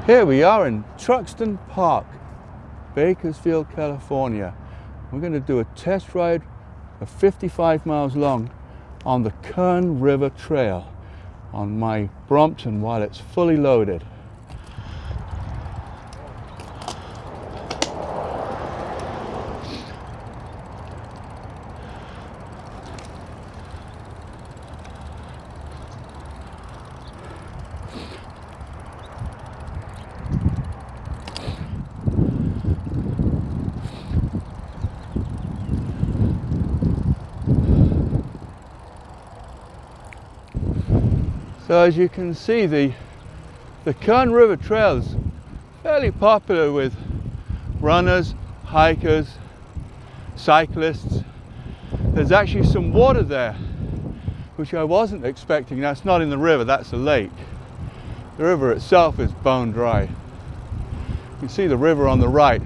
Here we are in Truxton Park, Bakersfield, California. We're going to do a test ride of 55 miles long on the Kern River Trail on my Brompton while it's fully loaded. So as you can see, the Kern River Trail is fairly popular with runners, hikers, cyclists. There's actually some water there, which I wasn't expecting. That's not in the river, that's a lake. The river itself is bone dry. You can see the river on the right.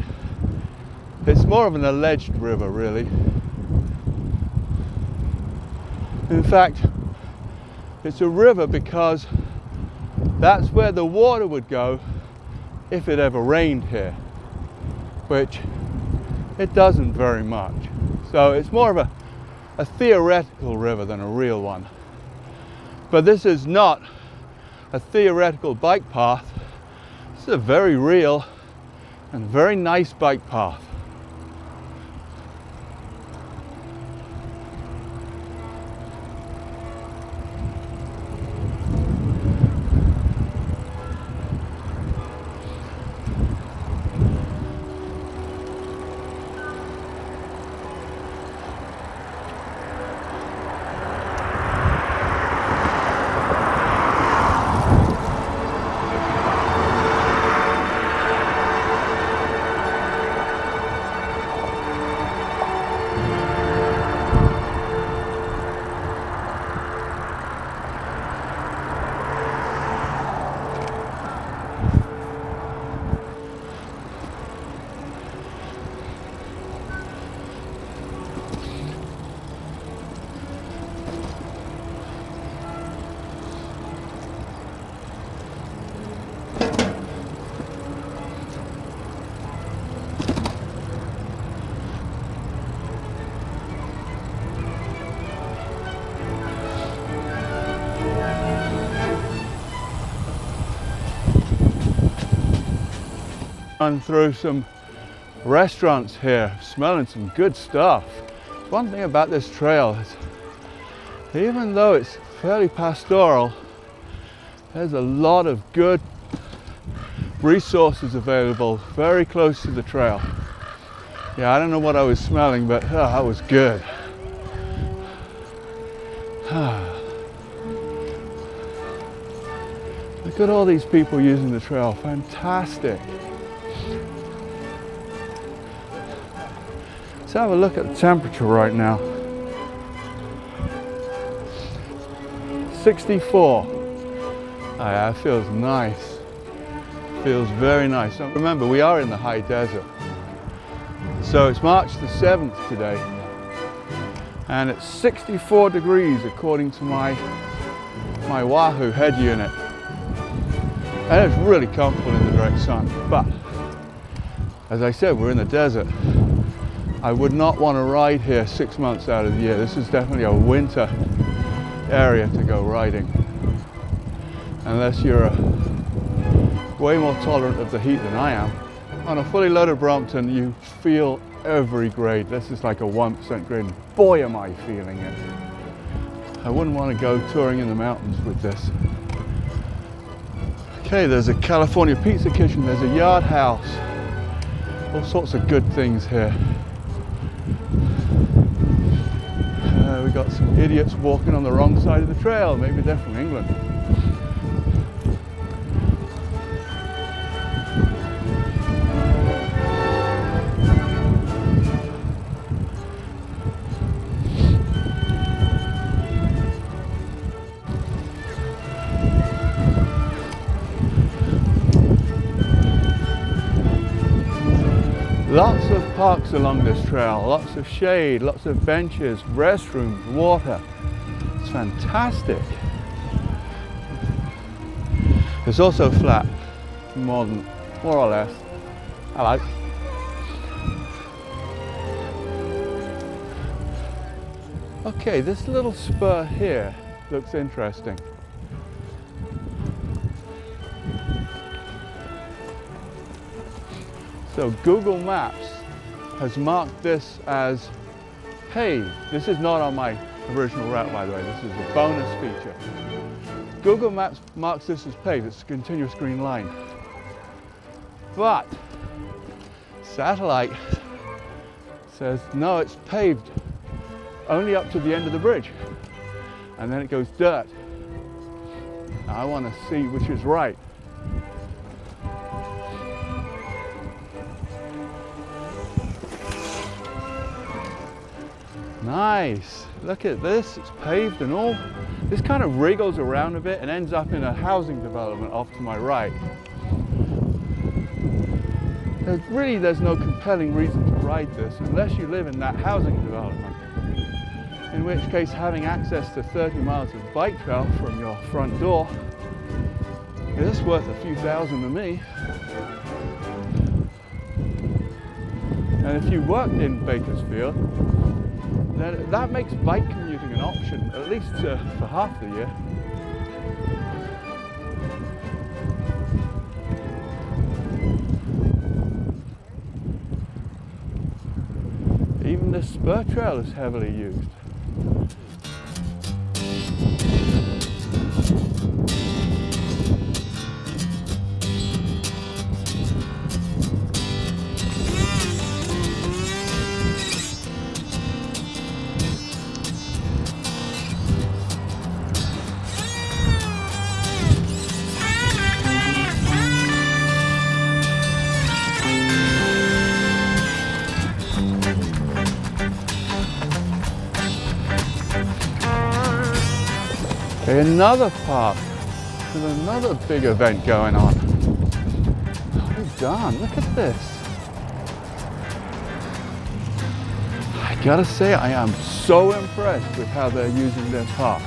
It's more of an alleged river, really. In fact, it's a river because that's where the water would go if it ever rained here, which it doesn't very much. So it's more of a theoretical river than a real one. But this is not a theoretical bike path. This is a very real and very nice bike path. Run through some restaurants here, smelling some good stuff. One thing about this trail is, even though it's fairly pastoral, there's a lot of good resources available very close to the trail. Yeah, I don't know what I was smelling, but that was good. Look at all these people using the trail, fantastic. Let's have a look at the temperature right now. 64. Oh, yeah, it feels nice. Feels very nice. So remember, we are in the high desert. So it's March the 7th today. And it's 64 degrees according to my Wahoo head unit. And it's really comfortable in the direct sun. But, as I said, we're in the desert. I would not want to ride here 6 months out of the year. This is definitely a winter area to go riding. Unless you're way more tolerant of the heat than I am. On a fully loaded Brompton, you feel every grade. This is like a 1% grade. And boy, am I feeling it. I wouldn't want to go touring in the mountains with this. Okay, there's a California pizza kitchen. There's a yard house. All sorts of good things here. We got some idiots walking on the wrong side of the trail. Maybe they're from England. Lots of parks along this trail, lots of shade, lots of benches, restrooms, water. It's fantastic. It's also flat. more or less. Hello. Okay, this little spur here looks interesting. So Google Maps has marked this as paved. This is not on my original route, by the way. This is a bonus feature. Google Maps marks this as paved. It's a continuous green line. But satellite says no, it's paved only up to the end of the bridge, and then it goes dirt. Now I want to see which is right. Nice, look at this, it's paved and all. This kind of wriggles around a bit and ends up in a housing development off to my right. There's no compelling reason to ride this unless you live in that housing development. In which case, having access to 30 miles of bike trail from your front door is worth a few thousand to me. And if you worked in Bakersfield, then that makes bike commuting an option, at least for half the year. Even the spur trail is heavily used. Another park with another big event going on. Well done, look at this. I gotta say, I am so impressed with how they're using this park.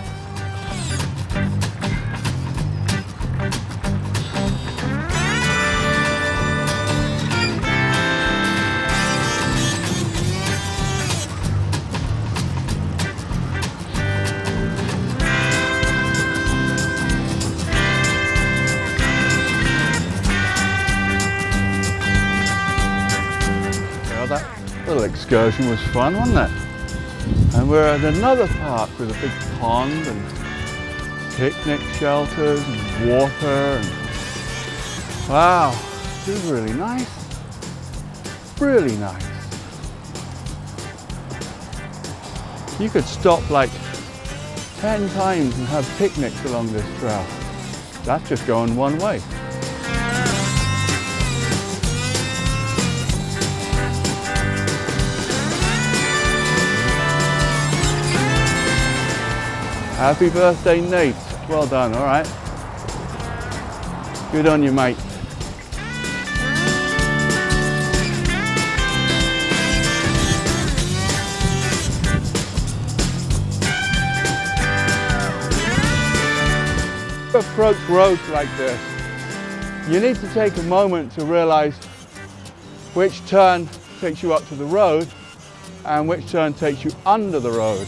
Little excursion was fun, wasn't it? And we're at another park with a big pond and picnic shelters and water and wow, this is really nice. Really nice. You could stop like 10 times and have picnics along this trail. That's just going one way. Happy birthday, Nate. Well done, all right. Good on you, mate. To approach roads like this, you need to take a moment to realize which turn takes you up to the road and which turn takes you under the road.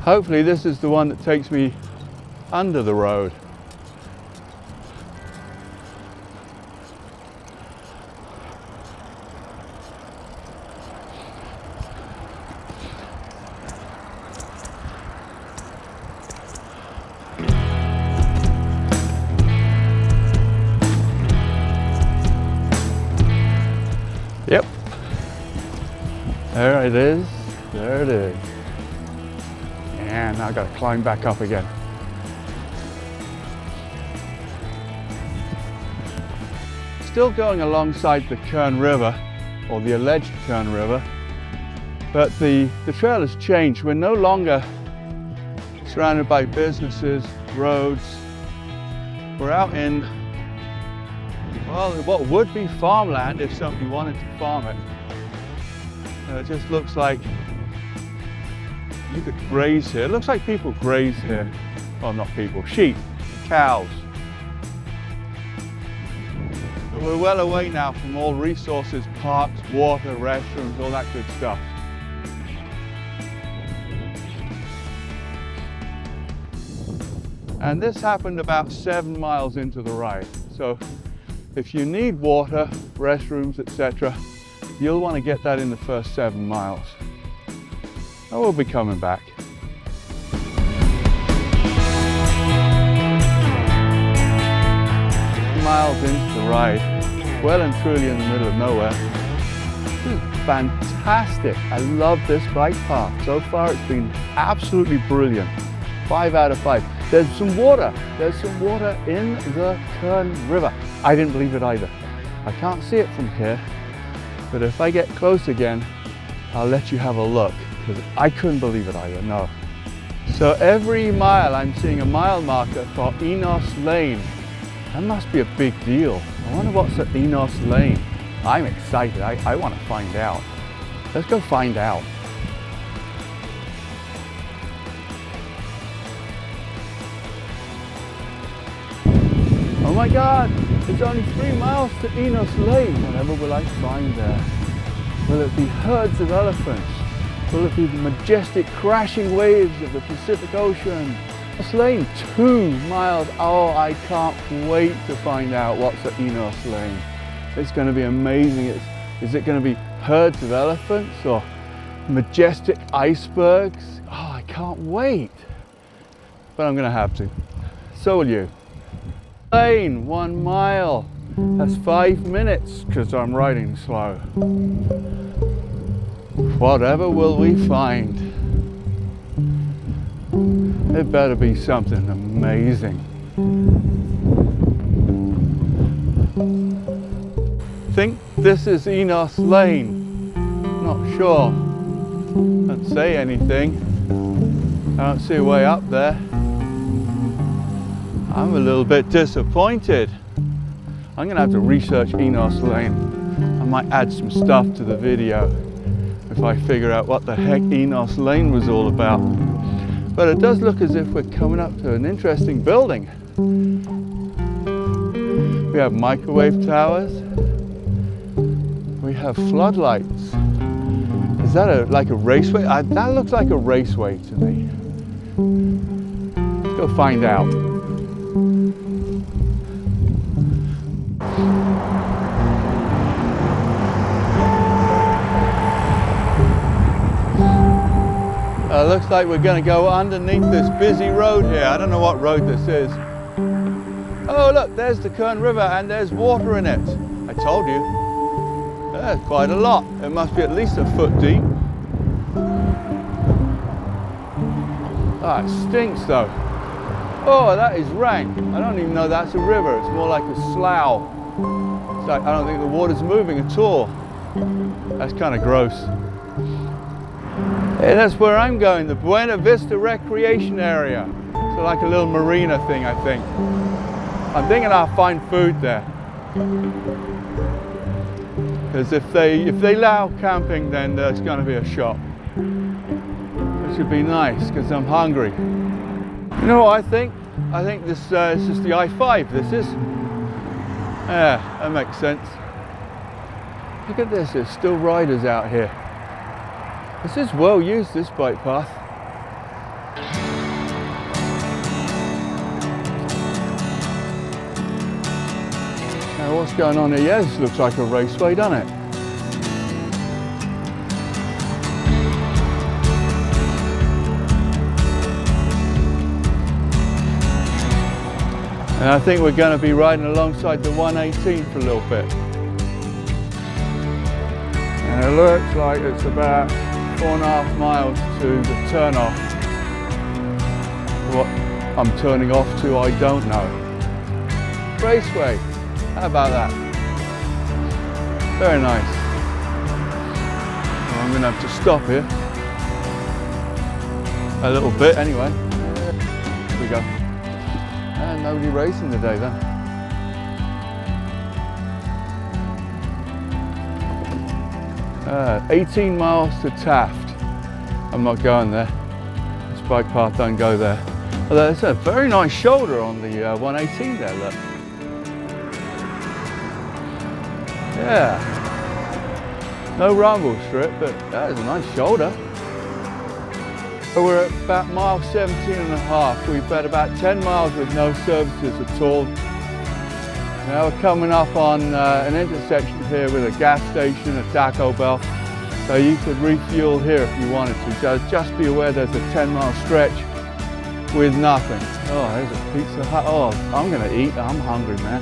Hopefully this is the one that takes me under the road. Yep. There it is. There it is. And now I've got to climb back up again. Still going alongside the Kern River, or the alleged Kern River, but the trail has changed. We're no longer surrounded by businesses, roads. We're out in, well, what would be farmland if somebody wanted to farm it. And it just looks like you could graze here. It looks like people graze here. Well, not people, sheep, cows. But we're well away now from all resources, parks, water, restrooms, all that good stuff. And this happened about 7 miles into the ride. So if you need water, restrooms, etc., you'll want to get that in the first 7 miles. And we'll be coming back. Miles into the ride, well and truly in the middle of nowhere. This is fantastic. I love this bike path. So far it's been absolutely brilliant. 5 out of 5. There's some water. There's some water in the Kern River. I didn't believe it either. I can't see it from here, but if I get close again, I'll let you have a look, because I couldn't believe it either, no. So every mile I'm seeing a mile marker for Enos Lane. That must be a big deal. I wonder what's at Enos Lane. I'm excited. I want to find out. Let's go find out. Oh my God, it's only 3 miles to Enos Lane. Whatever will I find there? Will it be herds of elephants? Will it be the majestic crashing waves of the Pacific Ocean? Enos Lane, 2 miles. Oh, I can't wait to find out what's at Enos Lane. It's going to be amazing. Is it going to be herds of elephants or majestic icebergs? Oh, I can't wait. But I'm going to have to. So will you. Lane, 1 mile. That's 5 minutes because I'm riding slow. Whatever will we find? It better be something amazing. Think this is Enos Lane. Not sure. Don't say anything. I don't see a way up there. I'm a little bit disappointed. I'm going to have to research Enos Lane. I might add some stuff to the video if I figure out what the heck Enos Lane was all about. But it does look as if we're coming up to an interesting building. We have microwave towers. We have floodlights. Is that like a raceway? That looks like a raceway to me. Let's go find out. Looks like we're going to go underneath this busy road here. I don't know what road this is. Oh look, there's the Kern River and there's water in it. I told you. There's quite a lot. It must be at least a foot deep. Ah, it stinks though. Oh, that is rank. I don't even know that's a river. It's more like a slough. It's like, I don't think the water's moving at all. That's kind of gross. Hey, that's where I'm going, the Buena Vista Recreation area. So like a little marina thing, I think. I'm thinking I'll find food there. Because if they allow camping, then there's going to be a shop. It should be nice, because I'm hungry. You know what I think? I think this is just the I-5, this is. Yeah, that makes sense. Look at this, there's still riders out here. This is well used, this bike path. Now what's going on here? Yeah, this looks like a raceway, doesn't it? And I think we're going to be riding alongside the 118 for a little bit. And it looks like it's about 4.5 miles to the turn-off. What I'm turning off to, I don't know. Raceway, how about that? Very nice. Well, I'm going to have to stop here. A little bit anyway. Here we go. And nobody racing today then. 18 miles to Taft. I'm not going there. This bike path don't go there. Although there's a very nice shoulder on the 118 there, look. Yeah. No rumble strip, but that is a nice shoulder. So we're at about mile 17 and a half. We've had about 10 miles with no services at all. Now we're coming up on an intersection here with a gas station, a Taco Bell. So you could refuel here if you wanted to. So just be aware there's a 10-mile stretch with nothing. Oh, there's a Pizza Hut. Oh, I'm gonna eat. I'm hungry, man.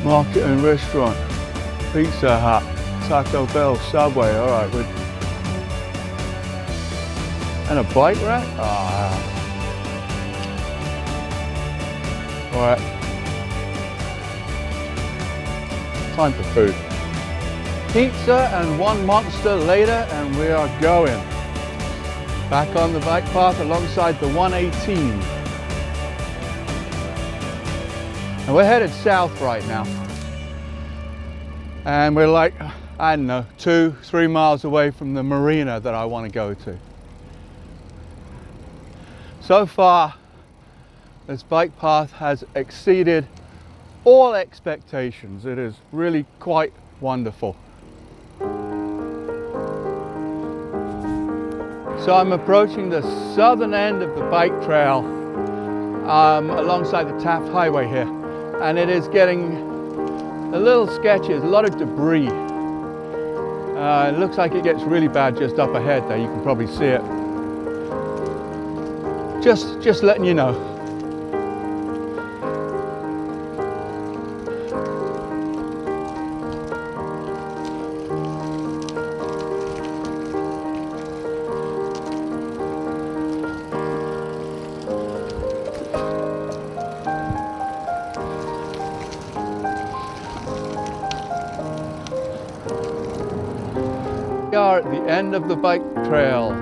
Market and restaurant, Pizza Hut, Taco Bell, Subway, alright. And a bike rack? Ah. Alright. Time for food. Pizza and one Monster later, and we are going. Back on the bike path alongside the 118. And we're headed south right now. And we're like, I don't know, 2-3 miles away from the marina that I want to go to. So far, this bike path has exceeded all expectations. It is really quite wonderful. So I'm approaching the southern end of the bike trail alongside the Taft Highway here. And it is getting a little sketchy. There's a lot of debris. It looks like it gets really bad just up ahead there. You can probably see it. Just letting you know. We are at the end of the bike trail,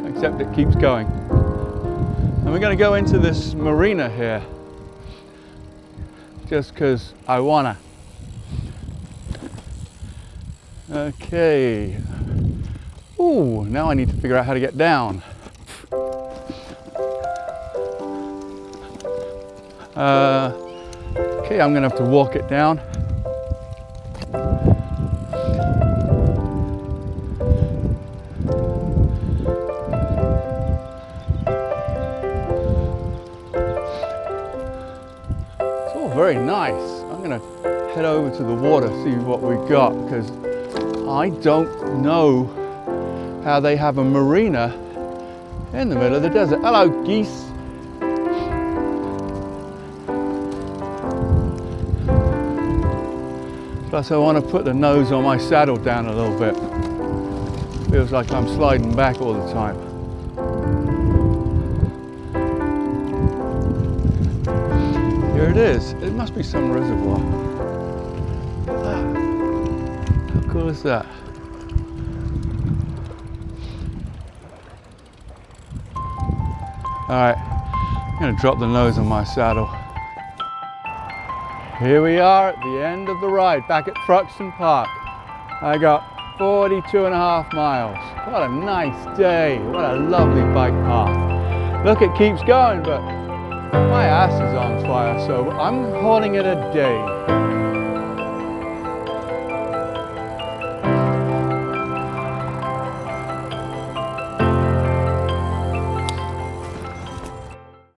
except it keeps going. And we're going to go into this marina here, just because I wanna. Okay. Ooh, now I need to figure out how to get down. Okay, I'm going to have to walk it down. Very nice. I'm going to head over to the water, see what we've got, because I don't know how they have a marina in the middle of the desert. Hello, geese. Plus I want to put the nose on my saddle down a little bit. Feels like I'm sliding back all the time. Here it is. It must be some reservoir. Ah, how cool is that? Alright, I'm going to drop the nose on my saddle. Here we are at the end of the ride, back at Truxton Park. I got 42.5 miles. What a nice day. What a lovely bike path. Look, it keeps going, but my ass is on fire, so I'm calling it a day.